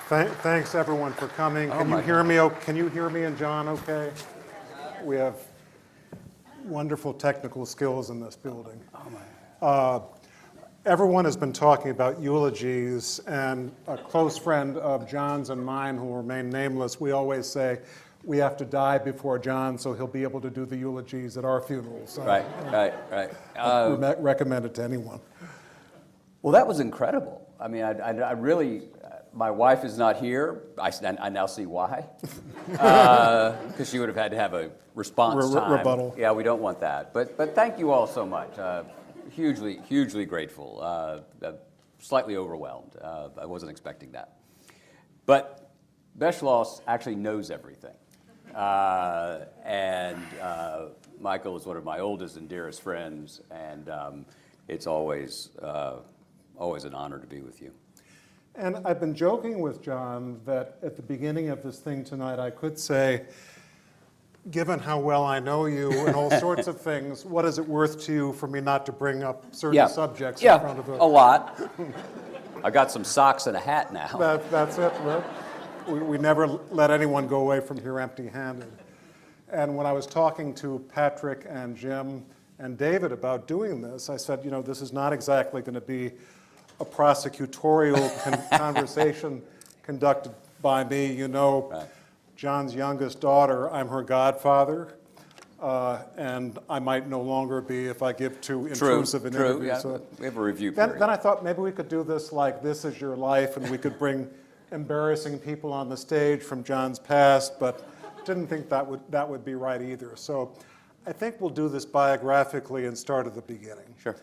Thanks everyone for coming. Oh Can you my hear me? Can you hear me and John okay? We have wonderful technical skills in this building. Everyone has been talking about eulogies, and a close friend of John's and mine who will remain nameless, we always say, we have to die before John so he'll be able to do the eulogies at our funerals. Right. I recommend it to anyone. Well, that was incredible. I mean, I really, my wife is not here. I now see why. Because she would have had to have a response time. Rebuttal. Yeah, we don't want that. But thank you all so much. Hugely grateful. Slightly overwhelmed. I wasn't expecting that. But Beschloss actually knows everything. And Michael is one of my oldest and dearest friends, and it's always an honor to be with you. And I've been joking with John that at the beginning of this thing tonight, I could say, given how well I know you and all sorts of things, what is it worth to you for me not to bring up certain subjects in front of a lot. I got some socks and a hat now. That's it, right? We never let anyone go away from here empty-handed. And when I was talking to Patrick and Jim and David about doing this, I said, this is not exactly going to be a prosecutorial conversation conducted by me. Right. John's youngest daughter, I'm her godfather, and I might no longer be if I give too intrusive an interview. Yeah. So we have a review period. then I thought maybe we could do this like This Is Your Life, and we could bring embarrassing people on the stage from John's past, but didn't think that would be right either. So I think we'll do this biographically and start at the beginning. Sure.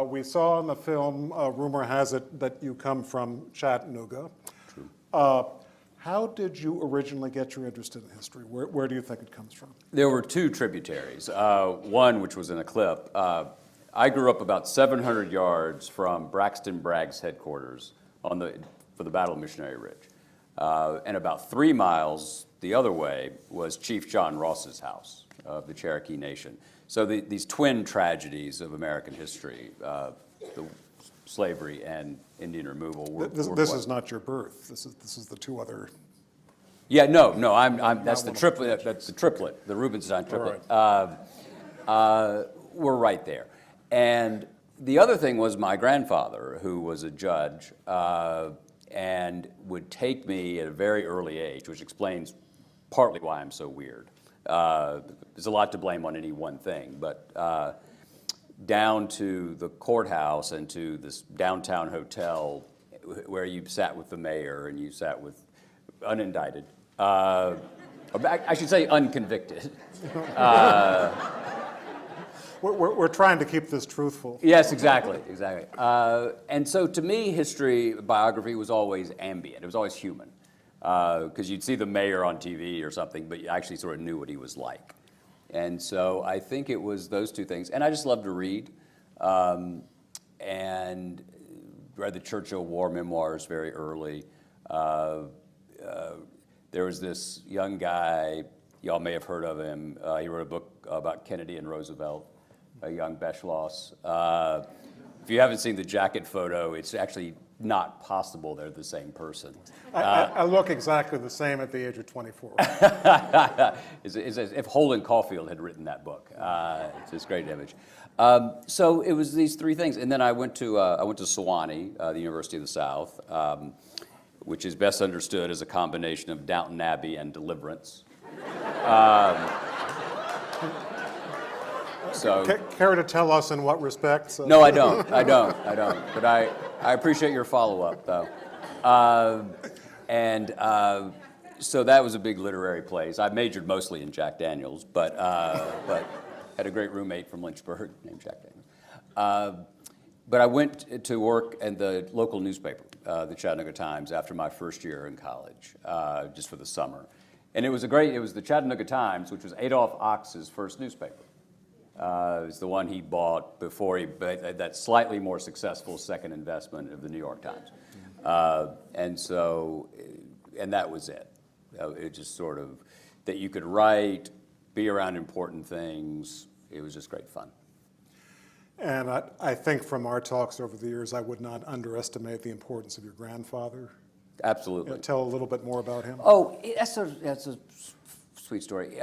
We saw in the film, rumor has it that you come from Chattanooga. True. How did you originally get your interest in history? Where do you think it comes from? There were two tributaries. One, which was in a clip. I grew up about 700 yards from Braxton Bragg's headquarters for the Battle of Missionary Ridge. And about 3 miles the other way was Chief John Ross's house of the Cherokee Nation. So these twin tragedies of American history, the slavery and Indian removal were. This is not your birth. This is the two other. Yeah, no. That's the triplet. That's the triplet. The Rubenstein triplet. Right. We're right there. And the other thing was my grandfather, who was a judge, and would take me at a very early age, which explains partly why I'm so weird. There's a lot to blame on any one thing, but down to the courthouse and to this downtown hotel where you sat with the mayor and you sat with unindicted, I should say unconvicted. We're trying to keep this truthful. Yes, exactly. And so to me, history, biography was always ambient. It was always human. Because you'd see the mayor on TV or something, but you actually sort of knew what he was like. And so I think it was those two things. And I just loved to read, and read the Churchill War memoirs very early. There was this young guy, y'all may have heard of him. He wrote a book about Kennedy and Roosevelt, a young Beschloss. If you haven't seen the jacket photo, it's actually not possible they're the same person. I look exactly the same at the age of 24. It's as if Holden Caulfield had written that book. It's this great image. So it was these three things, and then I went to Sewanee, the University of the South, which is best understood as a combination of Downton Abbey and Deliverance. So, care to tell us in what respects? No, I don't. But I appreciate your follow-up, though. So that was a big literary place. I majored mostly in Jack Daniels, but had a great roommate from Lynchburg named Jack Daniels. But I went to work in the local newspaper, the Chattanooga Times, after my first year in college, just for the summer. And it was the Chattanooga Times, which was Adolph Ox's first newspaper. It was the one he bought before he made that slightly more successful second investment of the New York Times. And that was it. It just sort of, that you could write, be around important things. It was just great fun. And I think from our talks over the years, I would not underestimate the importance of your grandfather Absolutely. Tell a little bit more about him. Oh, that's a sweet story.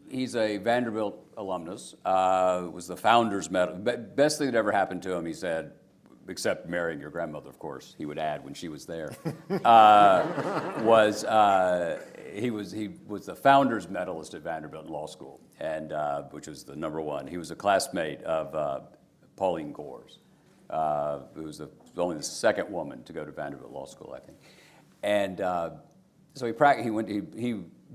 He's a Vanderbilt alumnus. Was the founder's medal. Best thing that ever happened to him, he said, except marrying your grandmother, of course, he would add when she was there, was he was the founder's medalist at Vanderbilt Law School, and which was the #1. He was a classmate of Pauline Gore's, who was only the second woman to go to Vanderbilt Law School, I think. And so he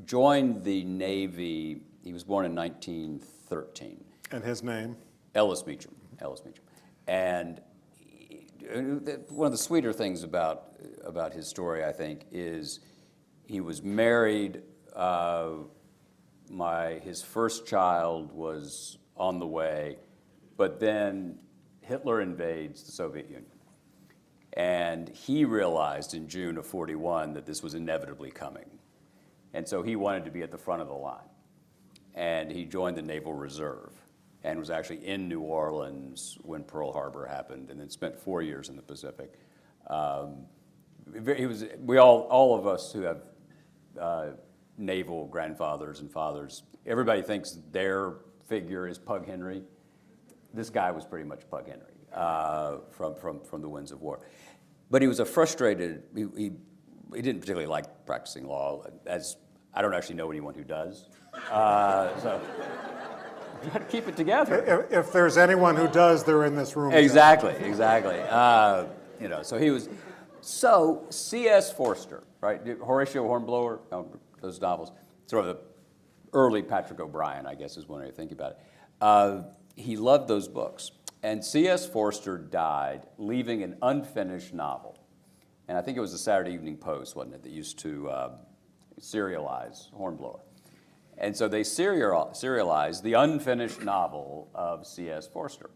joined the Navy. He was born in 1913. And his name? Ellis Meacham. And one of the sweeter things about his story, I think, is he was married. His first child was on the way, but then Hitler invades the Soviet Union. And he realized in June of '41 that this was inevitably coming. And so he wanted to be at the front of the line. And he joined the Naval Reserve and was actually in New Orleans when Pearl Harbor happened, and then spent 4 years in the Pacific. All of us who have naval grandfathers and fathers, everybody thinks their figure is Pug Henry. This guy was pretty much Pug Henry from the Winds of War. But he was a frustrated, he didn't particularly like practicing law, as I don't actually know anyone who does. So you got to keep it together. If there's anyone who does, they're in this room. Exactly. So he was. So C.S. Forster, right? Horatio Hornblower, those novels, sort of the early Patrick O'Brian, I guess, is one way to think about it. He loved those books. And C.S. Forster died, leaving an unfinished novel. And I think it was the Saturday Evening Post, wasn't it, that used to serialize Hornblower. And so they serialized the unfinished novel of C.S. Forster.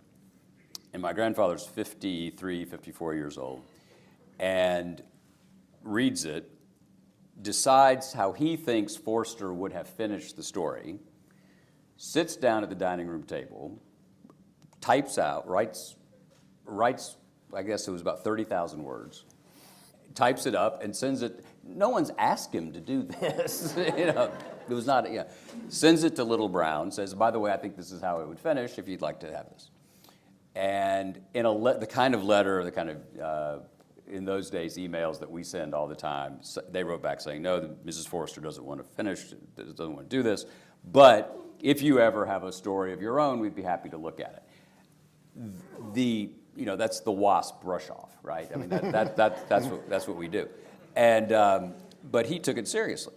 And my grandfather's 53, 54 years old, and reads it, decides how he thinks Forster would have finished the story, sits down at the dining room table, types out, writes, I guess it was about 30,000 words, types it up and sends it. No one's asked him to do this. It was not, sends it to Little Brown, says, by the way, I think this is how it would finish if you'd like to have this. And in the kind of letter, in those days, emails that we send all the time, they wrote back saying, no, Mrs. Forster doesn't want to finish, doesn't want to do this, but if you ever have a story of your own, we'd be happy to look at it. That's the WASP brush off, right? I mean, that's what we do. And but he took it seriously,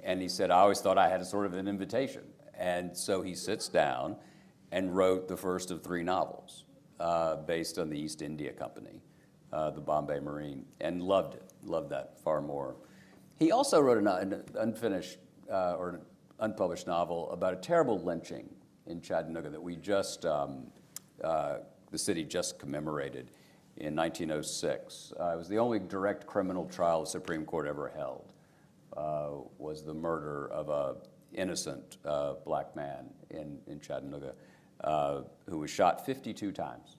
and he said, I always thought I had a sort of an invitation. And so he sits down and wrote the first of 3 novels based on the East India Company, the Bombay Marine, and loved it, loved that far more. He also wrote an unfinished or an unpublished novel about a terrible lynching in Chattanooga that we just, the city just commemorated in 1906. It was the only direct criminal trial the Supreme Court ever held, was the murder of an innocent black man in Chattanooga who was shot 52 times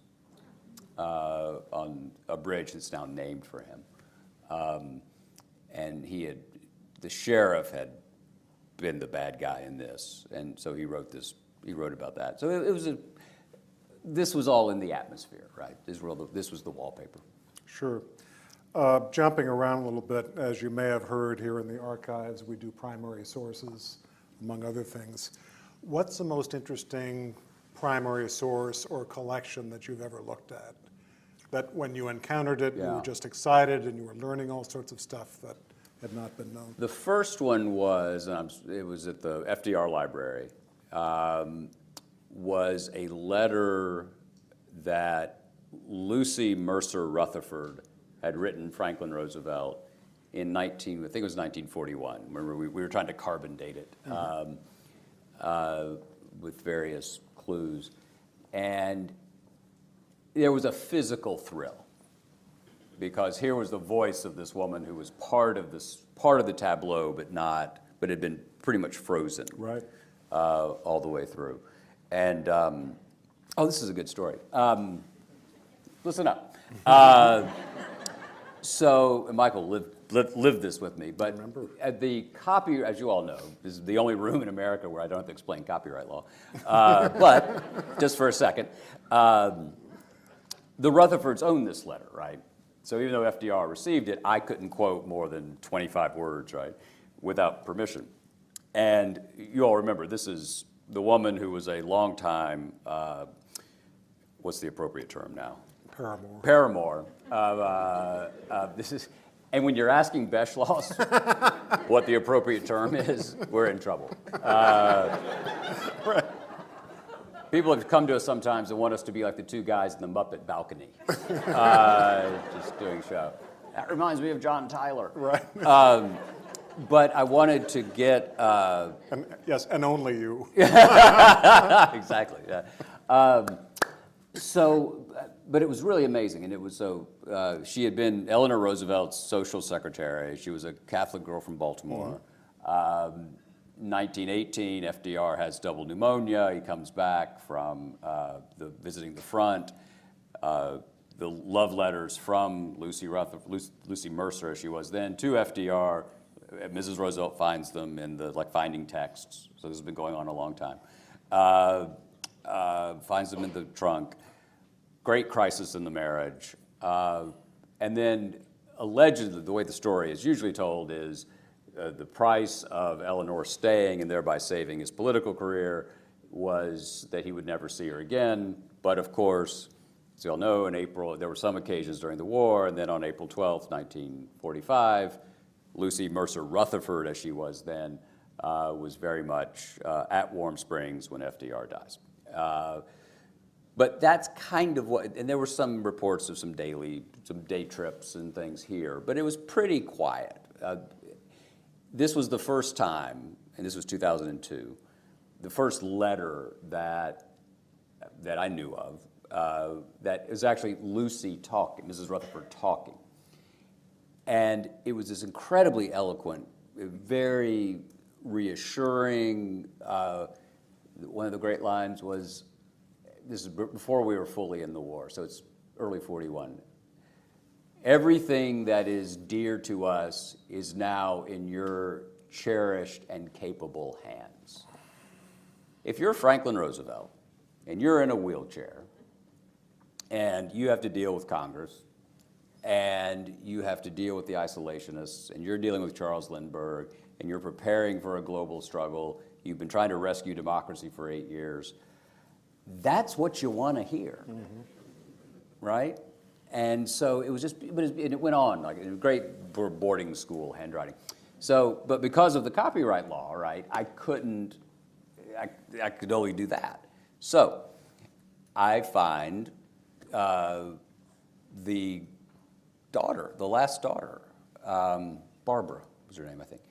on a bridge that's now named for him. And the sheriff had been the bad guy in this, and so he wrote about that. So this was all in the atmosphere, right? This was the wallpaper. Sure. Jumping around a little bit, as you may have heard here in the archives, we do primary sources, among other things. What's the most interesting primary source or collection that you've ever looked at? That when you encountered it, you were just excited and you were learning all sorts of stuff that had not been known? The first one was, it was at the FDR Library, was a letter that Lucy Mercer Rutherford had written Franklin Roosevelt in I think it was 1941. Remember, we were trying to carbon date it with various clues. And there was a physical thrill, because here was the voice of this woman who was part of the tableau, but had been pretty much frozen all the way through. And this is a good story. Listen up. So, and Michael lived this with me, but at the copy, as you all know, this is the only room in America where I don't have to explain copyright law. But just for a second, the Rutherfords own this letter, right? So even though FDR received it, I couldn't quote more than 25 words, right, without permission. And you all remember, this is the woman who was a long-time, what's the appropriate term now? Paramore. Paramore. This is, and when you're asking Beschloss what the appropriate term is, we're in trouble. Right. People have come to us sometimes and want us to be like the two guys in the Muppet balcony, just doing a show. That reminds me of John Tyler. Right. But I wanted to get... Yes, and only you. Exactly, yeah. But it was really amazing, and it was so, she had been Eleanor Roosevelt's social secretary. She was a Catholic girl from Baltimore. 1918, FDR has double pneumonia. He comes back from visiting the front. The love letters from Lucy Mercer, as she was then, to FDR. Mrs. Roosevelt finds them in the finding texts. So this has been going on a long time. Finds them in the trunk. Great crisis in the marriage. And then allegedly, the way the story is usually told is the price of Eleanor staying and thereby saving his political career was that he would never see her again. But of course, as you all know, in April, there were some occasions during the war, and then on April 12th, 1945, Lucy Mercer Rutherford, as she was then, was very much at Warm Springs when FDR dies. But that's kind of what, and there were some reports of some day trips and things here, but it was pretty quiet. This was the first time, and this was 2002, the first letter that I knew of that is actually Lucy talking, Mrs. Rutherford talking. And it was this incredibly eloquent, very reassuring. One of the great lines was, this is before we were fully in the war, so it's early 41. Everything that is dear to us is now in your cherished and capable hands. If you're Franklin Roosevelt and you're in a wheelchair and you have to deal with Congress and you have to deal with the isolationists and you're dealing with Charles Lindbergh and you're preparing for a global struggle, you've been trying to rescue democracy for 8 years, that's what you want to hear, right? And so it was just, but it went on, like a great boarding school handwriting. So, but because of the copyright law, right, I could only do that. So I find the daughter, the last daughter, Barbara was her name, I think,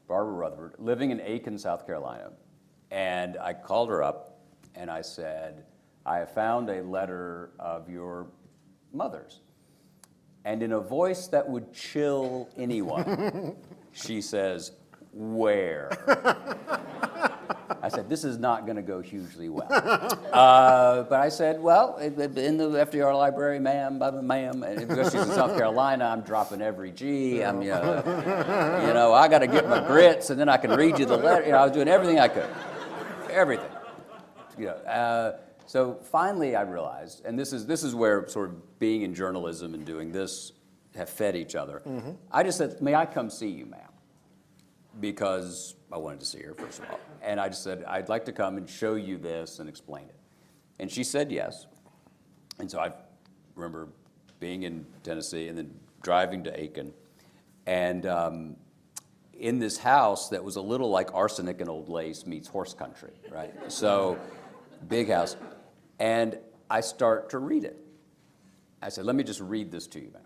Barbara Rutherford, living in Aiken, South Carolina. And I called her up and I said, I have found a letter of your mother's. And in a voice that would chill anyone, she says, where? I said, this is not going to go hugely well. But I said, well, in the FDR library, ma'am, and because she's in South Carolina, I'm dropping every G. I'm, I got to get my grits, and then I can read you the letter. I was doing everything I could, everything. So finally, I realized, and this is where sort of being in journalism and doing this have fed each other. I just said, may I come see you, ma'am? Because I wanted to see her, first of all. And I just said, I'd like to come and show you this and explain it. And she said yes. And so I remember being in Tennessee and then driving to Aiken. And in this house that was a little like Arsenic and Old Lace meets horse country, right? So, big house. And I start to read it. I said, let me just read this to you, ma'am.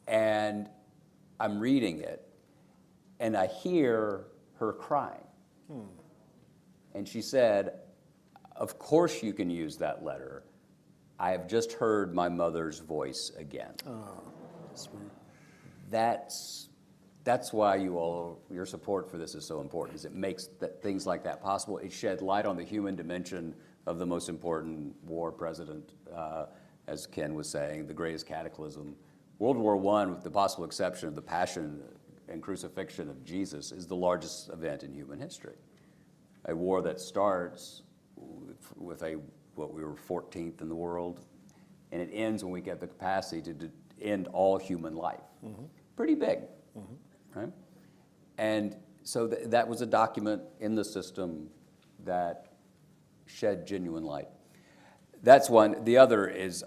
And I'm reading it. And I hear her crying. And she said, of course you can use that letter. I have just heard my mother's voice again. Oh, sweet. That's why your support for this is so important, is it makes things like that possible. It shed light on the human dimension of the most important war president, as Ken was saying, the greatest cataclysm World War I, with the possible exception of the Passion and Crucifixion of Jesus, is the largest event in human history. A war that starts with what we were 14th in the world, and it ends when we get the capacity to end all human life. Pretty big, right? And so that was a document in the system that shed genuine light. That's one. The other is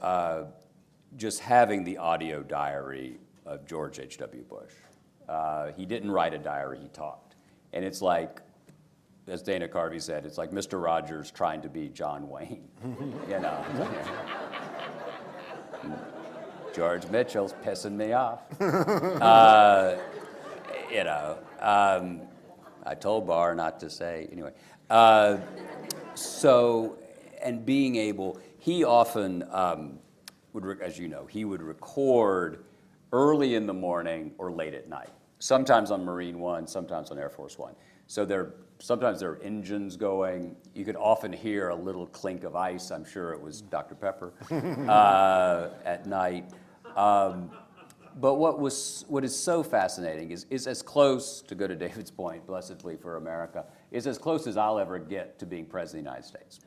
just having the audio diary of George H.W. Bush. He didn't write a diary, he talked. And it's like, as Dana Carvey said, it's like Mr. Rogers trying to be John Wayne, you know. George Mitchell's pissing me off. You know, I told Barr not to say, anyway. So, and being able, he often would, as you know, he would record early in the morning or late at night, sometimes on Marine One, sometimes on Air Force One. So sometimes there are engines going. You could often hear a little clink of ice. I'm sure it was Dr. Pepper at night. But what is so fascinating is as close, to go to David's point, blessedly for America, is as close as I'll ever get to being President of the United States,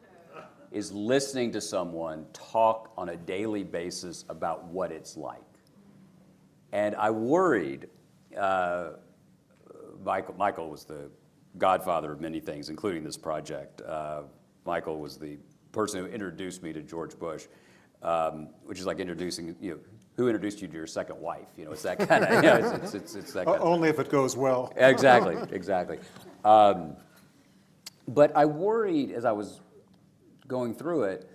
is listening to someone talk on a daily basis about what it's like. And I worried, Michael was the godfather of many things, including this project. Michael was the person who introduced me to George Bush, which is like introducing, who introduced you to your second wife? It's that kind of, it's that kind of. Only if it goes well. Exactly. But I worried as I was going through it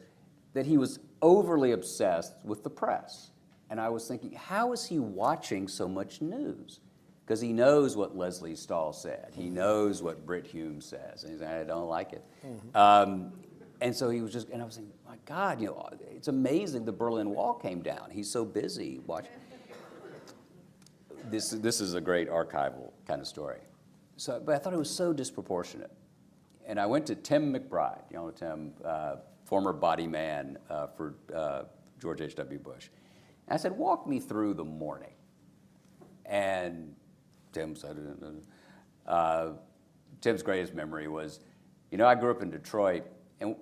that he was overly obsessed with the press. And I was thinking, how is he watching so much news? Because he knows what Leslie Stahl said. He knows what Britt Hume says. And he's like, I don't like it. And so he was just, and I was thinking, my God, it's amazing the Berlin Wall came down. He's so busy watching. This is a great archival kind of story. But I thought it was so disproportionate. And I went to Tim McBride, Tim, former body man for George H.W. Bush. And I said, walk me through the morning. And Tim said, Tim's greatest memory was, I grew up in Detroit, and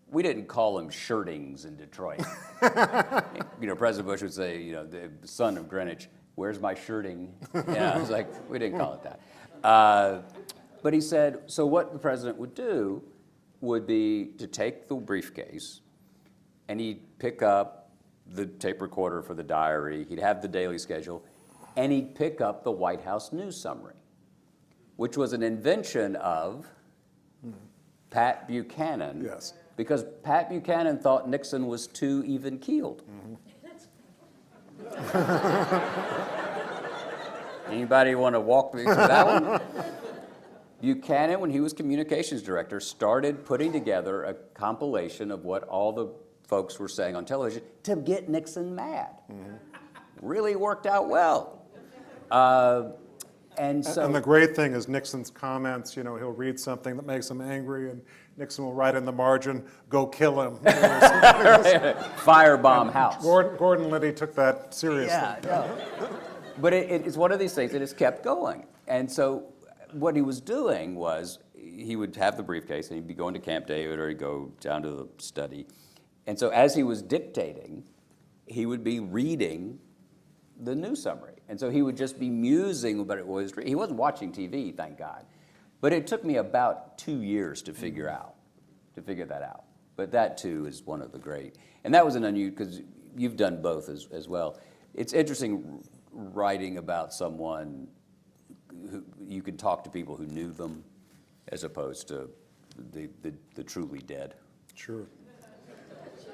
we didn't call them shirtings in Detroit. President Bush would say, the son of Greenwich, where's my shirting? I was like, we didn't call it that. But he said, so what the president would do would be to take the briefcase, and he'd pick up the tape recorder for the diary, he'd have the daily schedule, and he'd pick up the White House news summary, which was an invention of Pat Buchanan. Yes. Because Pat Buchanan thought Nixon was too even-keeled. Anybody want to walk me through that one? Buchanan, when he was communications director, started putting together a compilation of what all the folks were saying on television to get Nixon mad. Really worked out well. And the great thing is Nixon's comments, he'll read something that makes him angry, and Nixon will write in the margin, go kill him. Firebomb house. Gordon Liddy took that seriously. Yeah, no. But it's one of these things that has kept going. And so what he was doing was he would have the briefcase, and he'd be going to Camp David, or he'd go down to the study. And so as he was dictating, he would be reading the news summary. And so he would just be musing about it. He wasn't watching TV, thank God. But it took me about 2 years to figure that out. But that, too, is one of the great. And that was an unusual, because you've done both as well. It's interesting writing about someone who you can talk to people who knew them as opposed to the truly dead. Sure.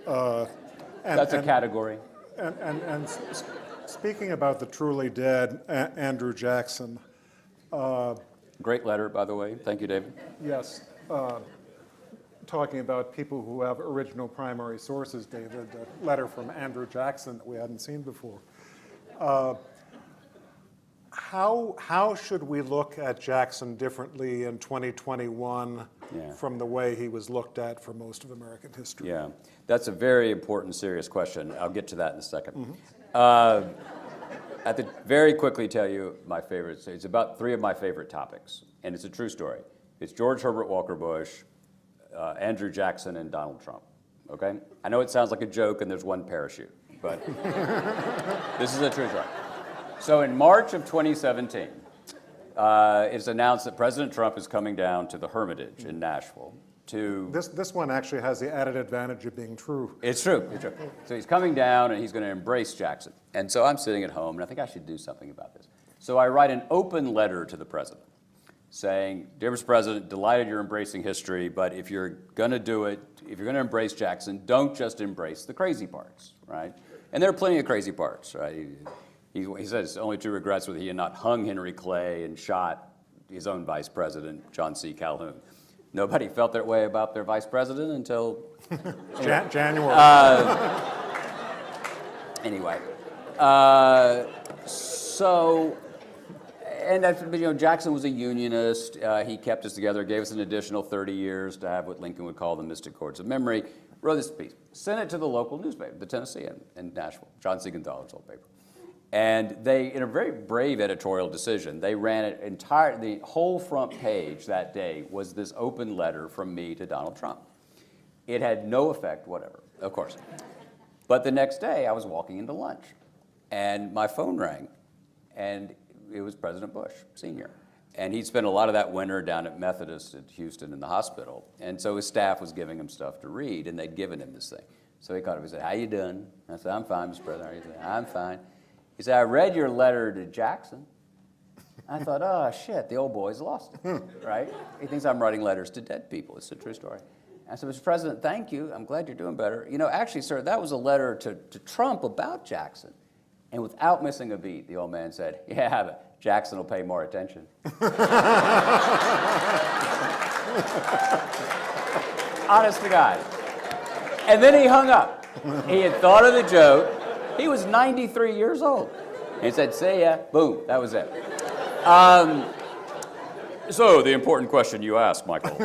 That's a category. And speaking about the truly dead, Andrew Jackson. Great letter, by the way. Thank you, David. Yes. Talking about people who have original primary sources, David, a letter from Andrew Jackson that we hadn't seen before. How should we look at Jackson differently in 2021 from the way he was looked at for most of American history? Yeah, that's a very important, serious question. I'll get to that in a second. have to very quickly tell you my favorites. It's about 3 of my favorite topics, and it's a true story. It's George Herbert Walker Bush, Andrew Jackson, and Donald Trump, okay? I know it sounds like a joke and there's one parachute, but this is a true story. So in March of 2017, it's announced that President Trump is coming down to the Hermitage in Nashville to... This one actually has the added advantage of being true. It's true, it's true. So he's coming down and he's going to embrace Jackson. And so I'm sitting at home and I think I should do something about this. So I write an open letter to the president saying, "Dear Mr. President, delighted you're embracing history, but if you're going to do it, if you're going to embrace Jackson, don't just embrace the crazy parts," right? And there are plenty of crazy parts, right? He says only 2 regrets were that he had not hung Henry Clay and shot his own vice president, John C. Calhoun. Nobody felt that way about their vice president until January. Anyway, so, and that's, Jackson was a unionist. He kept us together, gave us an additional 30 years to have what Lincoln would call the Mystic Chords of Memory. Wrote this piece, sent it to the local newspaper, the Tennessean in Nashville, John Siegenthaler's old paper. And they, in a very brave editorial decision, they ran it the whole front page that day was this open letter from me to Donald Trump. It had no effect whatever, of course. But the next day, I was walking into lunch, and my phone rang, and it was President Bush, Sr. And he'd spent a lot of that winter down at Methodist at Houston in the hospital. And so his staff was giving him stuff to read, and they'd given him this thing. So he called up and said, "How you doing?" I said, "I'm fine, Mr. President." He said, "I'm fine." He said, "I read your letter to Jackson." I thought, oh, shit, the old boy's lost it, right? He thinks I'm writing letters to dead people. It's a true story. I said, "Mr. President, thank you. I'm glad you're doing better. Actually, sir, that was a letter to Trump about Jackson." And without missing a beat, the old man said, "Yeah, but Jackson will pay more attention." Honest to God. And then he hung up. He had thought of the joke. He was 93 years old. He said, "See ya." Boom. That was it. So the important question you asked, Michael.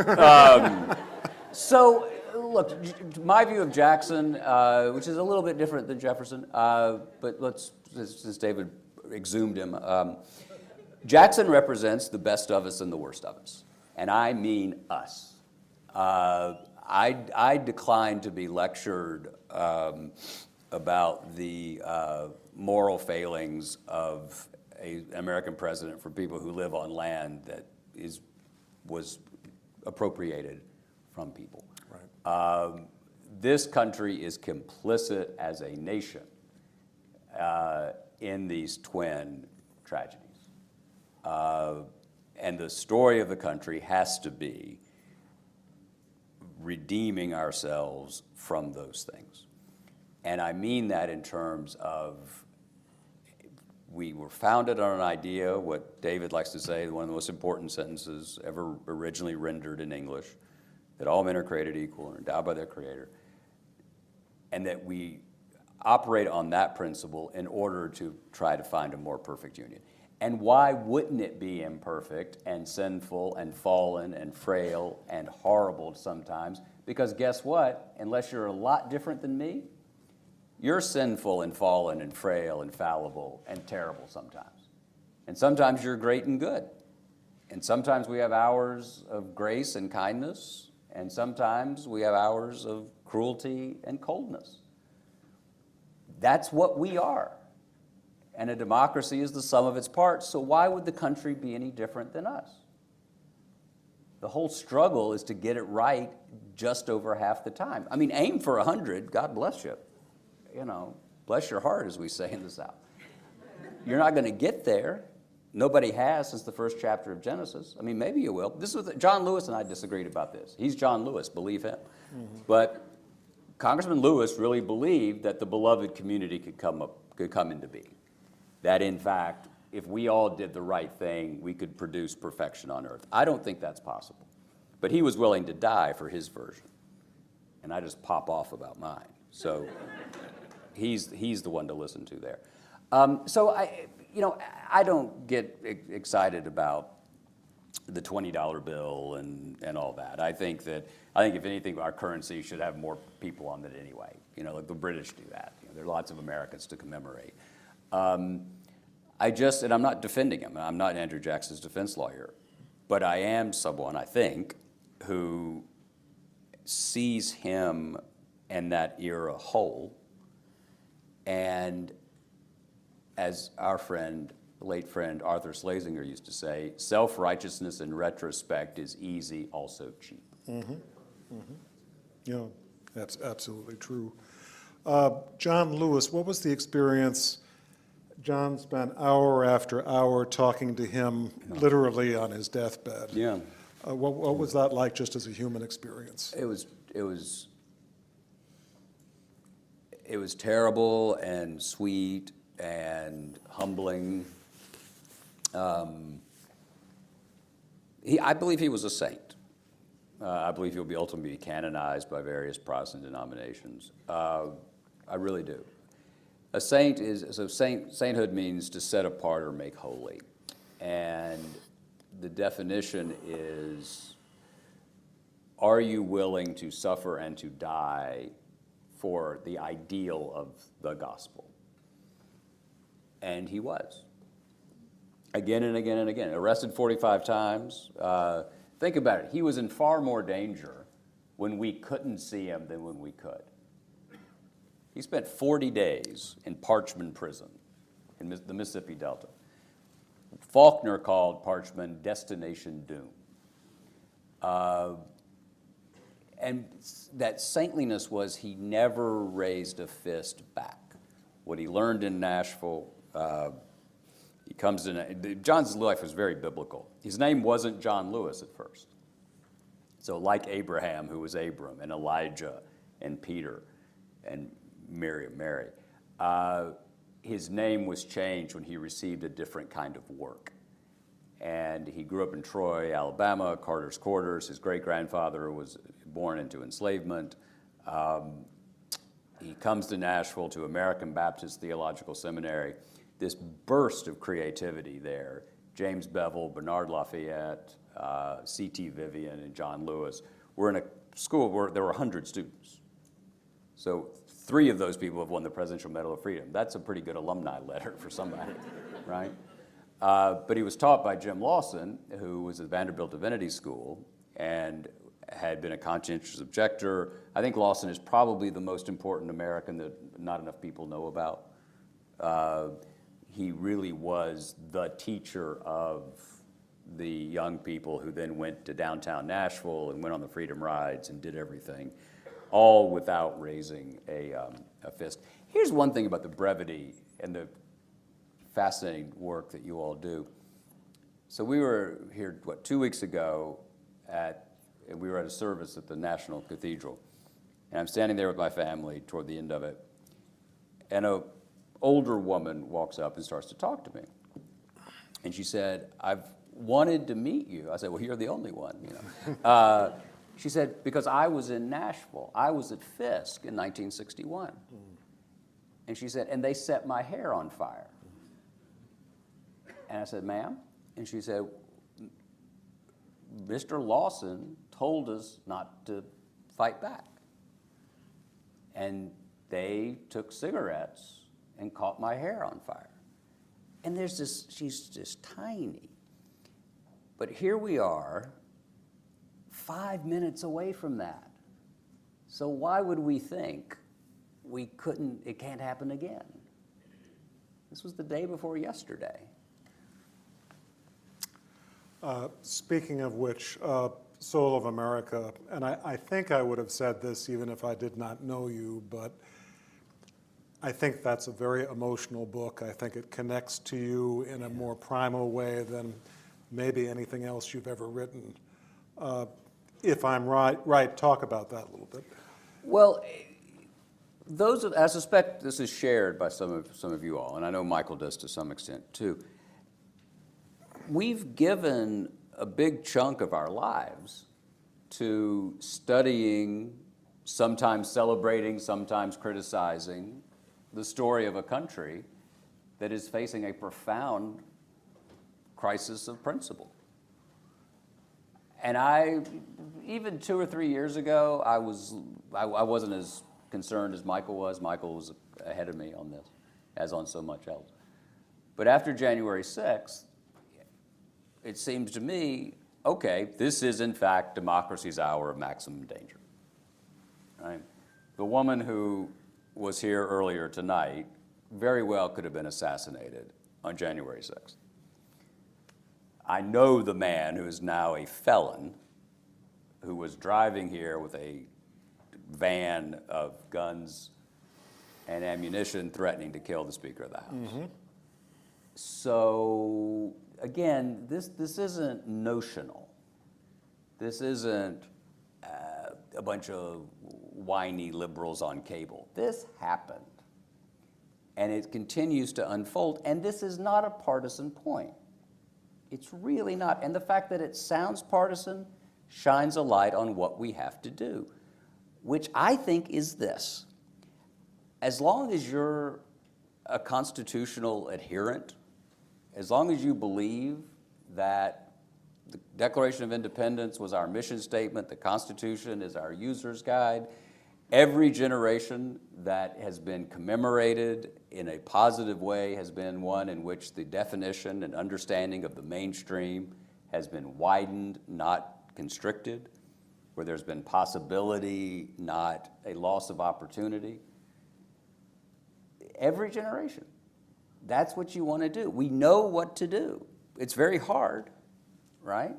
So, look, my view of Jackson, which is a little bit different than Jefferson, but since David exhumed him, Jackson represents the best of us and the worst of us. And I mean us. I decline to be lectured about the moral failings of an American president for people who live on land that was appropriated from people. Right. This country is complicit as a nation in these twin tragedies. And the story of the country has to be redeeming ourselves from those things. And I mean that in terms of we were founded on an idea, what David likes to say, one of the most important sentences ever originally rendered in English, that all men are created equal and endowed by their Creator, and that we operate on that principle in order to try to find a more perfect union. And why wouldn't it be imperfect and sinful and fallen and frail and horrible sometimes? Because guess what? Unless you're a lot different than me, you're sinful and fallen and frail and fallible and terrible sometimes. And sometimes you're great and good. And sometimes we have hours of grace and kindness, and sometimes we have hours of cruelty and coldness. That's what we are. And a democracy is the sum of its parts, so why would the country be any different than us? The whole struggle is to get it right just over half the time. I mean, aim for 100, God bless you. Bless your heart, as we say in the South. You're not going to get there. Nobody has since the first chapter of Genesis. I mean, maybe you will. John Lewis and I disagreed about this. He's John Lewis, believe him. Mm-hmm. But Congressman Lewis really believed that the beloved community could come into being. That, in fact, if we all did the right thing, we could produce perfection on earth. I don't think that's possible. But he was willing to die for his version. And I just pop off about mine. So he's the one to listen to there. So I don't get excited about the $20 bill and all that. I think if anything, our currency should have more people on it anyway. Like the British do that. There are lots of Americans to commemorate. and I'm not defending him. I'm not Andrew Jackson's defense lawyer, but I am someone, I think, who sees him and that era whole. And as our friend, late friend Arthur Schlesinger used to say, self-righteousness in retrospect is easy, also cheap. Mm-hmm. Mm-hmm. Yeah, that's absolutely true. John Lewis, what was the experience? John spent hour after hour talking to him literally on his deathbed. Yeah. What was that like just as a human experience? It was terrible and sweet and humbling. I believe he was a saint. I believe he'll be ultimately canonized by various Protestant denominations. I really do. A saint sainthood means to set apart or make holy. And the definition is, are you willing to suffer and to die for the ideal of the gospel? And he was. Again and again and again. Arrested 45 times. Think about it. He was in far more danger when we couldn't see him than when we could. He spent 40 days in Parchman Prison in the Mississippi Delta. Faulkner called Parchman Destination Doom. And that saintliness was he never raised a fist back. What he learned in Nashville, he comes in, John's life was very biblical. His name wasn't John Lewis at first. So like Abraham, who was Abram, and Elijah, and Peter, and Mary, his name was changed when he received a different kind of work. And he grew up in Troy, Alabama, Carter's Quarters. His great-grandfather was born into enslavement. He comes to Nashville to American Baptist Theological Seminary. This burst of creativity there. James Bevel, Bernard Lafayette, C.T. Vivian, and John Lewis were in a school where there were 100 students. So 3 of those people have won the Presidential Medal of Freedom. That's a pretty good alumni letter for somebody, right? But he was taught by Jim Lawson, who was at Vanderbilt Divinity School and had been a conscientious objector. I think Lawson is probably the most important American that not enough people know about. He really was the teacher of the young people who then went to downtown Nashville and went on the Freedom Rides and did everything, all without raising a fist. Here's one thing about the brevity and the fascinating work that you all do. So we were here, 2 weeks ago, and we were at a service at the National Cathedral. And I'm standing there with my family toward the end of it. And an older woman walks up and starts to talk to me. And she said, "I've wanted to meet you." I said, "Well, you're the only one, you know." She said, "Because I was in Nashville. I was at Fisk in 1961. And she said, "And they set my hair on fire." And I said, "Ma'am?" And she said, "Mr. Lawson told us not to fight back. And they took cigarettes and caught my hair on fire." And there's this, she's just tiny. But here we are, 5 minutes away from that. So why would we think it can't happen again? This was the day before yesterday. Speaking of which, Soul of America, and I think I would have said this even if I did not know you, but I think that's a very emotional book. I think it connects to you in a more primal way than maybe anything else you've ever written. If I'm right, talk about that a little bit. Well, I suspect this is shared by some of you all, and I know Michael does to some extent too. We've given a big chunk of our lives to studying, sometimes celebrating, sometimes criticizing, the story of a country that is facing a profound crisis of principle. And even 2 or 3 years ago, I wasn't as concerned as Michael was. Michael was ahead of me on this, as on so much else. But after January 6th, it seems to me, okay, this is in fact democracy's hour of maximum danger. Right? The woman who was here earlier tonight very well could have been assassinated on January 6th. I know the man who is now a felon who was driving here with a van of guns and ammunition threatening to kill the Speaker of the House. Mm-hmm. So again, this isn't notional. This isn't a bunch of whiny liberals on cable. This happened. And it continues to unfold. And this is not a partisan point. It's really not. And the fact that it sounds partisan shines a light on what we have to do, which I think is this. As long as you're a constitutional adherent, as long as you believe that the Declaration of Independence was our mission statement, the Constitution is our user's guide, every generation that has been commemorated in a positive way has been one in which the definition and understanding of the mainstream has been widened, not constricted, where there's been possibility, not a loss of opportunity. Every generation. That's what you want to do. We know what to do. It's very hard, right?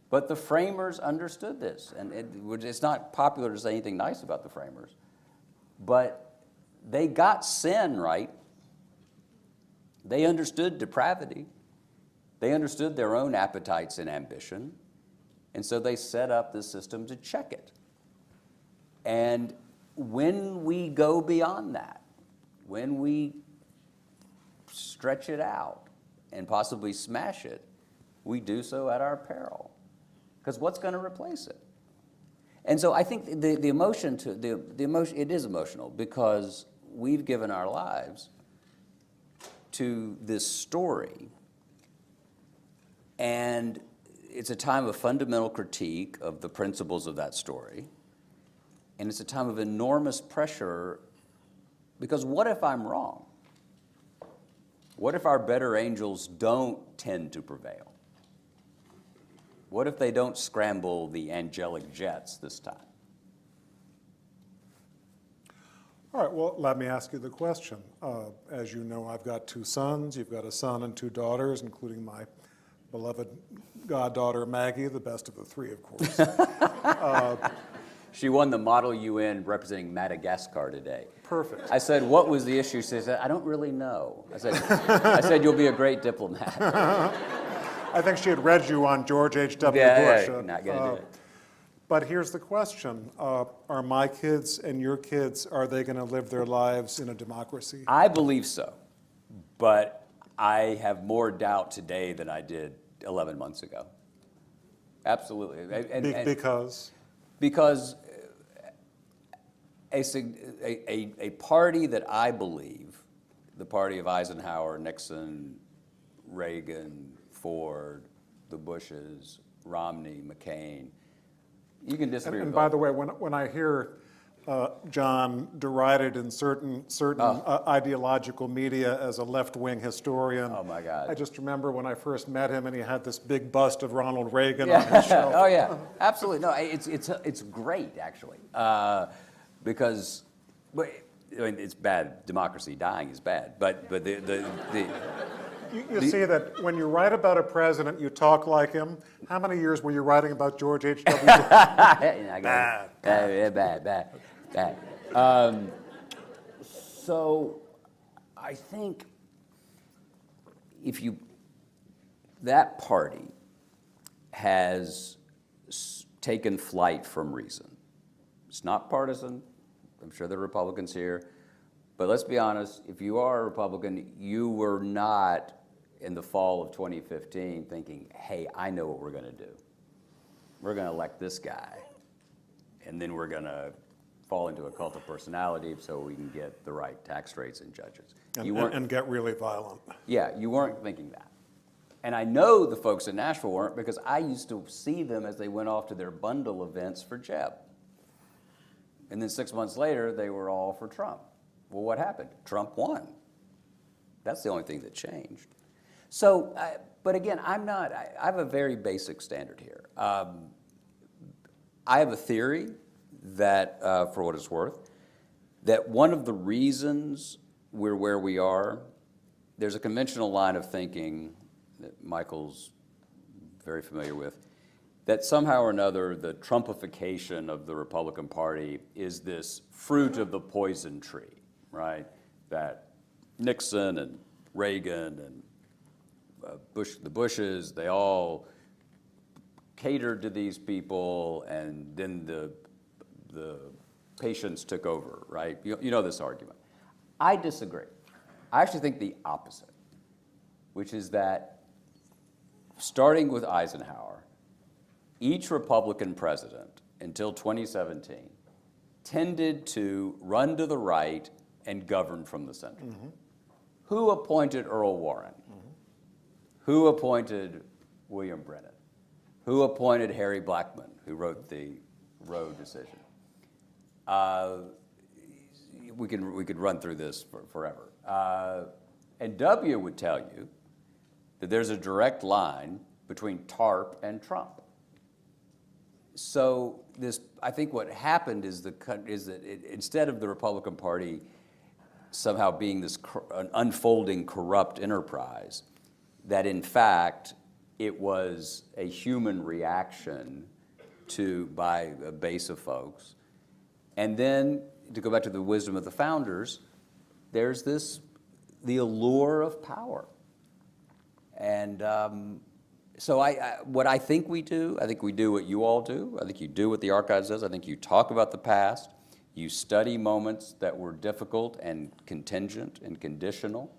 But the framers understood this, and it's not popular to say anything nice about the framers, but they got sin right. They understood depravity. They understood their own appetites and ambition, and so they set up this system to check it. And when we go beyond that, when we stretch it out and possibly smash it, we do so at our peril. Because what's going to replace it? And so I think the emotion, it is emotional because we've given our lives to this story, and it's a time of fundamental critique of the principles of that story, and it's a time of enormous pressure because what if I'm wrong? What if our better angels don't tend to prevail? What if they don't scramble the angelic jets this time? All right, well, let me ask you the question. As you know, I've got two sons. You've got a son and two daughters, including my beloved goddaughter, Maggie, the best of the three, of course. She won the Model UN representing Madagascar today. Perfect. I said, what was the issue? She said, I don't really know. I said, you'll be a great diplomat. I think she had read you on George H.W. Bush. Not gonna do it. But here's the question. Are my kids and your kids, are they going to live their lives in a democracy? I believe so. But I have more doubt today than I did 11 months ago. Absolutely. Because? Because a party that I believe, the party of Eisenhower, Nixon, Reagan, Ford, the Bushes, Romney, McCain, you can disagree with And by the way, when I hear John derided in certain ideological media as a left-wing historian. Oh my God! I just remember when I first met him, and he had this big bust of Ronald Reagan on his shelf. Oh yeah, absolutely. No, it's great actually, because I mean, it's bad. Democracy dying is bad, but the You see that when you write about a president, you talk like him. How many years were you writing about George H.W. Bush? Bad. So I think that party has taken flight from reason. It's not partisan. I'm sure there are Republicans here. But let's be honest, if you are a Republican, you were not in the fall of 2015 thinking, hey, I know what we're going to do. We're going to elect this guy, and then we're going to fall into a cult of personality so we can get the right tax rates and judges. And get really violent. Yeah, you weren't thinking that. And I know the folks in Nashville weren't because I used to see them as they went off to their bundle events for Jeb. And then 6 months later, they were all for Trump. Well, what happened? Trump won. That's the only thing that changed. So, but again, I have a very basic standard here. I have a theory that, for what it's worth, that one of the reasons we're where we are, there's a conventional line of thinking that Michael's very familiar with, that somehow or another the Trumpification of the Republican Party is this fruit of the poison tree, right? That Nixon and Reagan and the Bushes, they all catered to these people, and then the patients took over, right? You know this argument. I disagree. I actually think the opposite, which is that starting with Eisenhower, each Republican president until 2017 tended to run to the right and govern from the center. Mm-hmm. Who appointed Earl Warren? Mm-hmm. Who appointed William Brennan? Who appointed Harry Blackmun, who wrote the Roe decision? We could run through this forever. And W would tell you that there's a direct line between TARP and Trump. So I think what happened is that instead of the Republican Party somehow being an unfolding corrupt enterprise, that in fact it was a human reaction by a base of folks. And then, to go back to the wisdom of the founders, there's the allure of power. And so what I think we do what you all do. I think you do what the Archives does. I think you talk about the past. You study moments that were difficult and contingent and conditional.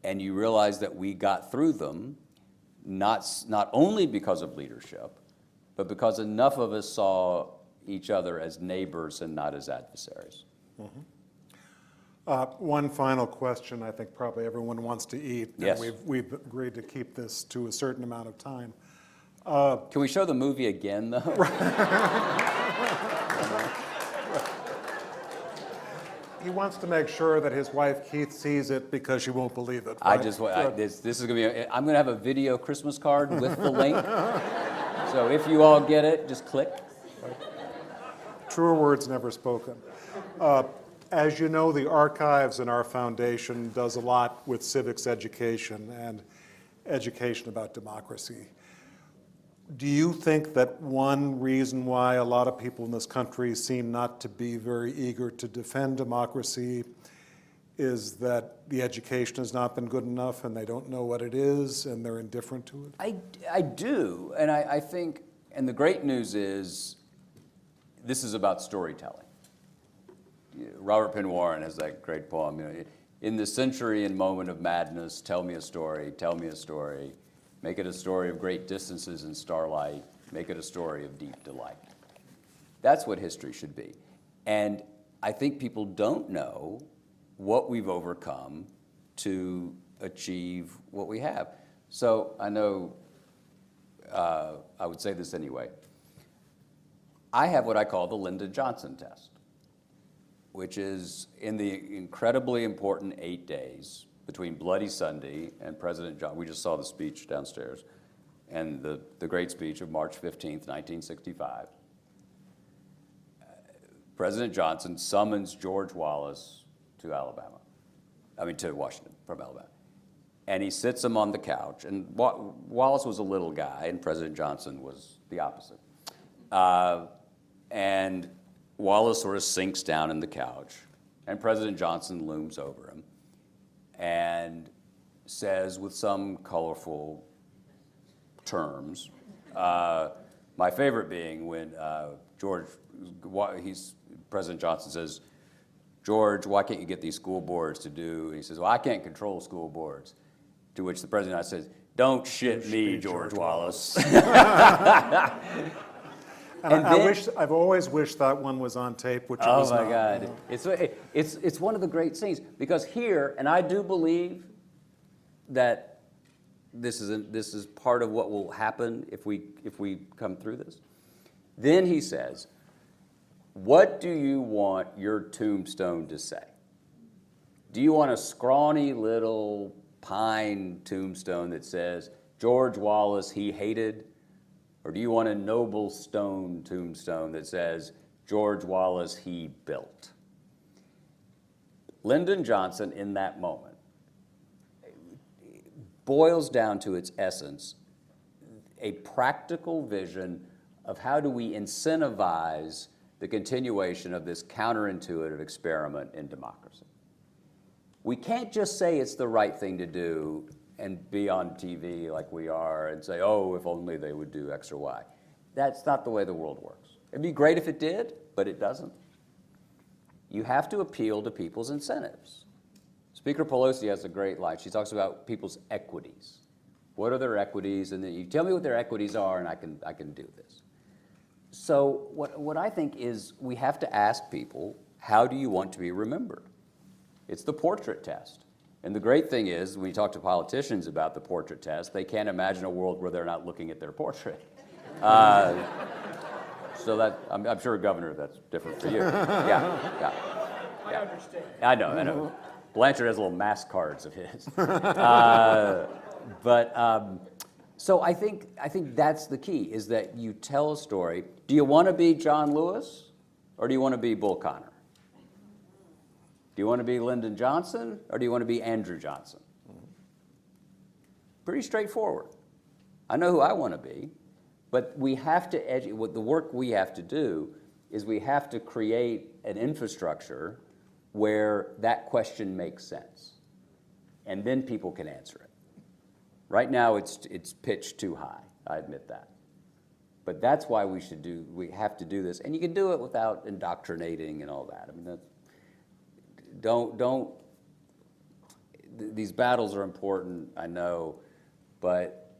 And you realize that we got through them not only because of leadership, but because enough of us saw each other as neighbors and not as adversaries. Mm-hmm. One final question. I think probably everyone wants to eat. Yes. And we've agreed to keep this to a certain amount of time. Can we show the movie again, though? He wants to make sure that his wife Keith sees it because she won't believe it. Right? This is going to be, I'm going to have a video Christmas card with the link. So if you all get it, just click. Truer words never spoken. As you know, the Archives in our foundation does a lot with civics education and education about democracy. Do you think that one reason why a lot of people in this country seem not to be very eager to defend democracy is that the education has not been good enough and they don't know what it is and they're indifferent to it? I do, and I think, and the great news is, this is about storytelling. Robert Penn Warren has that great poem, in the century and moment of madness, tell me a story, make it a story of great distances in starlight, make it a story of deep delight. That's what history should be. And I think people don't know what we've overcome to achieve what we have. So I know, I would say this anyway, I have what I call the Lyndon Johnson test, which is in the incredibly important 8 days between Bloody Sunday and President Johnson. We just saw the speech downstairs, and the great speech of March 15th, 1965. President Johnson summons George Wallace to Washington from Alabama. And he sits him on the couch, and Wallace was a little guy, and President Johnson was the opposite. And Wallace sort of sinks down in the couch, and President Johnson looms over him and says with some colorful terms, my favorite being when President Johnson says, George, why can't you get these school boards to do? And he says, well, I can't control school boards. To which the president says, don't shit me, George Wallace. And I've always wished that one was on tape, which it was not. Oh my God. It's one of the great scenes, because here, and I do believe that this is part of what will happen if we come through this. Then he says, what do you want your tombstone to say? Do you want a scrawny little pine tombstone that says, George Wallace, he hated? Or do you want a noble stone tombstone that says, George Wallace, he built? Lyndon Johnson, in that moment, boils down to its essence a practical vision of how do we incentivize the continuation of this counterintuitive experiment in democracy. We can't just say it's the right thing to do and be on TV like we are and say, oh, if only they would do X or Y. That's not the way the world works. It'd be great if it did, but it doesn't. You have to appeal to people's incentives. Speaker Pelosi has a great line. She talks about people's equities. What are their equities? And then you tell me what their equities are, and I can do this. So what I think is we have to ask people, how do you want to be remembered? It's the portrait test. And the great thing is, when you talk to politicians about the portrait test, they can't imagine a world where they're not looking at their portrait. So that, I'm sure, Governor, that's different for you. Yeah. I understand. I know. Blanchard has little mask cards of his. So I think that's the key, is that you tell a story. Do you want to be John Lewis, or do you want to be Bull Connor? Do you want to be Lyndon Johnson, or do you want to be Andrew Johnson? Pretty straightforward. I know who I want to be, but we have to the work we have to do is we have to create an infrastructure where that question makes sense, and then people can answer it. Right now, it's pitched too high. I admit that, but that's why we have to do this, and you can do it without indoctrinating and all that. I mean, these battles are important, I know, but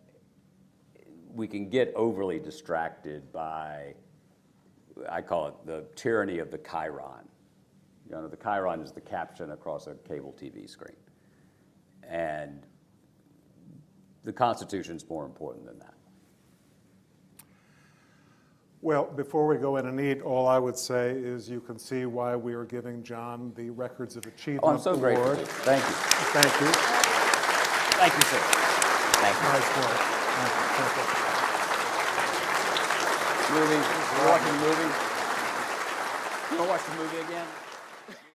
we can get overly distracted by, I call it the tyranny of the chyron. You know, the chyron is the caption across a cable TV screen. And the Constitution's more important than that. Well, before we go in and eat, all I would say is you can see why we are giving John the Records of Achievement Oh, I'm so Award. grateful. Thank you. Thank you. Thank you, sir. Thank you. Nice work. Thank you. Movie. You watching the movie? You want to watch the movie again?